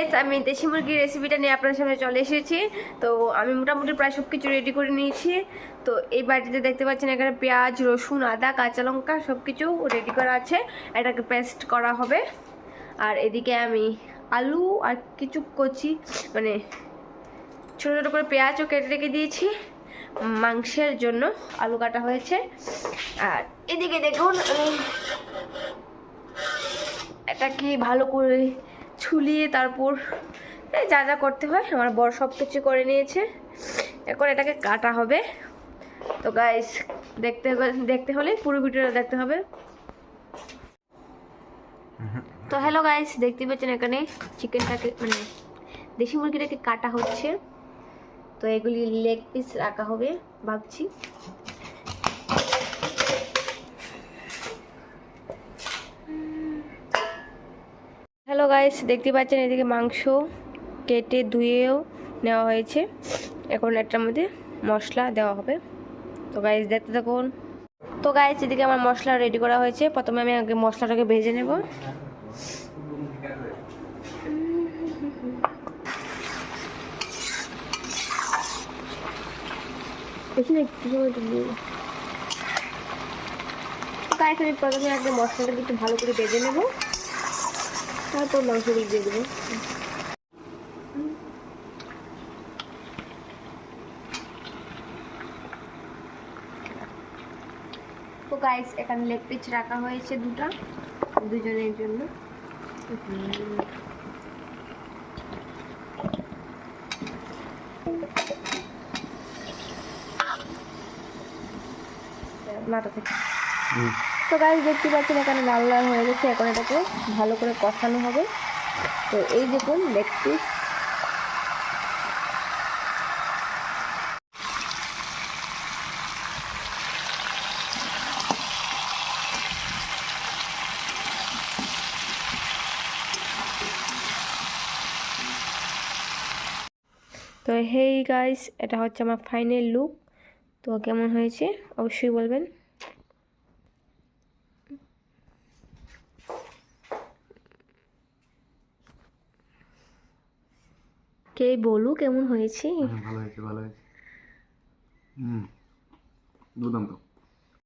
Guys, আমি দেশি মুরগির রেসিপিটা নিয়ে আপনার সামনে চলে এসেছি। তো আমি মোটামুটি প্রায় সব কিছু রেডি করে নিয়েছি। তো এই বাটিতে দেখতে পাচ্ছেন এখানে পেঁয়াজ, রসুন, আদা, কাঁচা লঙ্কা সব কিছু রেডি করা আছে, এটাকে পেস্ট করা হবে। আর এদিকে আমি আলু আর কিছু কচি মানে ছোটো ছোটো করে পেঁয়াজও কেটে রেখে দিয়েছি, মাংসের জন্য আলু কাটা হয়েছে। আর এদিকে দেখুন এটাকে ভালো করে ছুলিয়ে তারপর যা যা করতে হয় আমার বড় সব কিছু করে নিয়েছে। এখন এটাকে কাটা হবে। তো গাইস দেখতে হলে পুরো ভিডিওটা দেখতে হবে। তো হ্যালো গাইস, দেখতে পাচ্ছেন এখানে চিকেনটাকে মানে দেশি মুরগিটাকে কাটা হচ্ছে। তো এগুলি লেগ পিস রাখা হবে ভাবছি। হ্যালো গাইস, দেখতে পাচ্ছেন এদিকে মাংস কেটে ধুয়েও নেওয়া হয়েছে। এখন এটার মধ্যে মশলা দেওয়া হবে। তো গাইস দেখতে থাকুন। তো গাইস এদিকে আমার মশলা রেডি করা হয়েছে। প্রথমে আমি আগে মশলাটাকে ভেজে নেব। গাইস আমি প্রথমে আগে মশলাটাকে একটু ভালো করে ভেজে নেব, তারপর মাংসগুলো দিয়ে দেবো। তো গাইস এখানে লেগ পিস রাখা হয়েছে দুজনের জন্য। তো গাইস দেখতে পাচ্ছেন এখানে লাল লাল হয়ে গেছে। এখন এটাকে ভালো করে কষানো হবে। তো এই দেখুন লেগ পিস। তো হেই গাইস, এটা হচ্ছে আমার ফাইনাল লুক। তো কেমন হয়েছে অবশ্যই বলবেন। কে বলু কেমন হয়েছে? ভালো হয়েছে, ভালো হয়েছে। দুর্দান্ত।